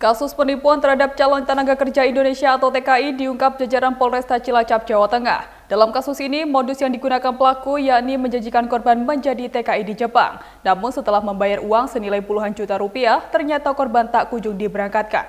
Kasus penipuan terhadap calon tenaga kerja Indonesia atau TKI diungkap jajaran Polresta Cilacap, Jawa Tengah. Dalam kasus ini, modus yang digunakan pelaku yakni menjanjikan korban menjadi TKI di Jepang. Namun setelah membayar uang senilai puluhan juta rupiah, ternyata korban tak kunjung diberangkatkan.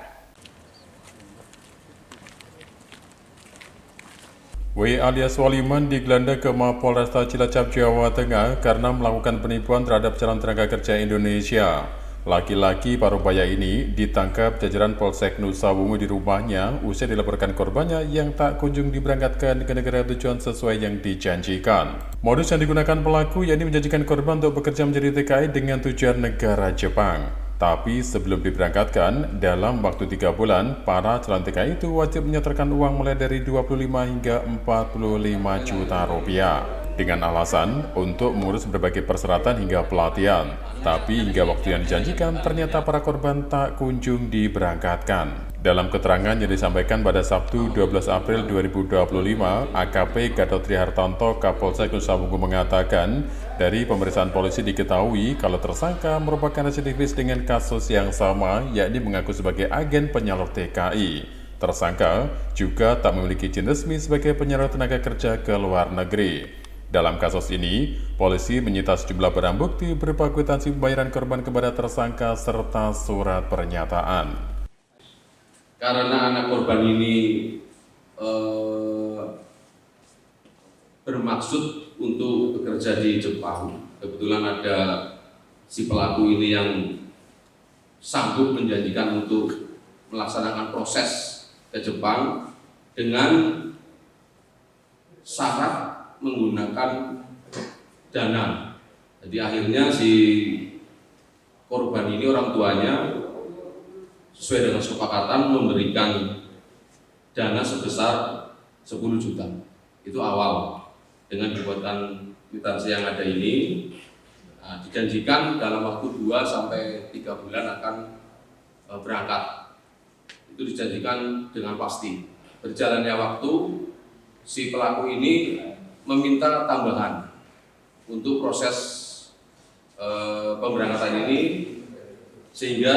W alias Waliman digelandang ke Mapolresta Cilacap, Jawa Tengah karena melakukan penipuan terhadap calon tenaga kerja Indonesia. Laki-laki parubaya ini ditangkap jajaran Polsek Nusa Wungu di rumahnya usai dilaporkan korbannya yang tak kunjung diberangkatkan ke negara tujuan sesuai yang dijanjikan. Modus yang digunakan pelaku yakni menjanjikan korban untuk bekerja menjadi TKI dengan tujuan negara Jepang. Tapi sebelum diberangkatkan, dalam waktu 3 bulan, para calon TKI itu wajib menyetorkan uang mulai dari 25 hingga 45 juta rupiah. Dengan alasan untuk mengurus berbagai persyaratan hingga pelatihan. Tapi hingga waktu yang dijanjikan, ternyata para korban tak kunjung diberangkatkan. Dalam keterangan yang disampaikan pada Sabtu 12 April 2025, AKP Gatot Trihartanto Kapolsek Nusa Wungu mengatakan, dari pemeriksaan polisi diketahui kalau tersangka merupakan residivis dengan kasus yang sama, yakni mengaku sebagai agen penyalur TKI. Tersangka juga tak memiliki izin resmi sebagai penyalur tenaga kerja ke luar negeri. Dalam kasus ini, polisi menyita sejumlah barang bukti berupa kwitansi pembayaran korban kepada tersangka serta surat pernyataan. Karena anak korban ini bermaksud untuk bekerja di Jepang, kebetulan ada si pelaku ini yang sanggup menjanjikan untuk melaksanakan proses ke Jepang dengan syarat menggunakan dana. Jadi akhirnya si korban ini orang tuanya sesuai dengan kesepakatan memberikan dana sebesar 10 juta. Itu awal. Dengan dibuatkan kwitansi yang ada ini, dijanjikan dalam waktu 2 sampai 3 bulan akan berangkat. Itu dijanjikan dengan pasti. Berjalannya waktu, si pelaku ini meminta tambahan untuk proses pemberangkatan ini, sehingga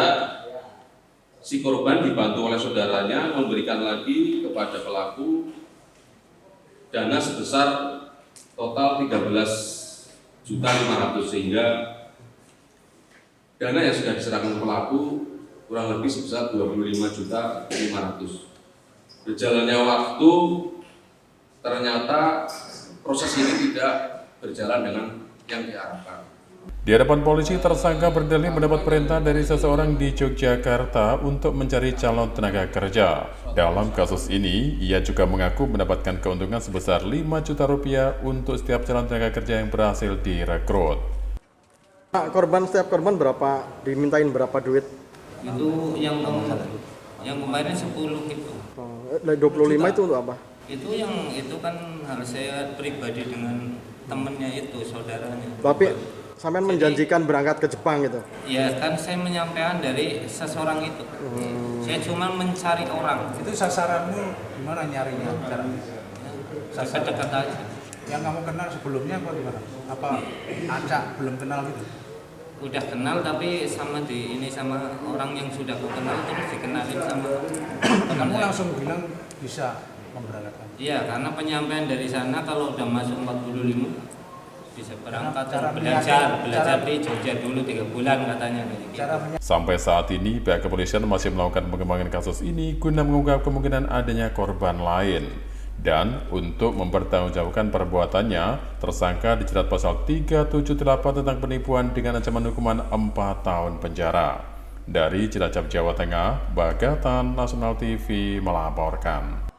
si korban dibantu oleh saudaranya memberikan lagi kepada pelaku dana sebesar total 13.500.000, sehingga dana yang sudah diserahkan pelaku kurang lebih sebesar 25.500.000. Berjalannya waktu, ternyata proses ini tidak berjalan dengan yang diharapkan. Di hadapan polisi, tersangka berdalih mendapat perintah dari seseorang di Yogyakarta untuk mencari calon tenaga kerja. Dalam kasus ini, ia juga mengaku mendapatkan keuntungan sebesar 5 juta rupiah untuk setiap calon tenaga kerja yang berhasil direkrut. Setiap korban berapa, dimintain berapa duit? Itu yang kemarin 10 gitu. 25 itu untuk apa? Itu kan harus saya pribadi dengan temennya itu, saudaranya. Tapi sampean menjanjikan berangkat ke Jepang gitu? Ya kan saya menyampaikan dari seseorang itu. Saya cuma mencari orang. Itu sasaranmu gimana nyarinya? Dekat-dekat aja. Yang kamu kenal sebelumnya apa gimana? Apa acak belum kenal gitu? Udah kenal tapi sama orang yang sudah aku kenal terus dikenalin sama Kamu langsung bilang bisa memberangkatkan? Iya, karena penyampaian dari sana kalau udah masuk 45 bisa berangkat belajar di Jogja dulu 3 bulan katanya gitu. Sampai saat ini, pihak kepolisian masih melakukan pengembangan kasus ini guna mengungkap kemungkinan adanya korban lain. Dan untuk mempertanggungjawabkan perbuatannya, tersangka dijerat pasal 378 tentang penipuan dengan ancaman hukuman 4 tahun penjara. Dari Cilacap, Jawa Tengah, Bagatan Nasional TV melaporkan.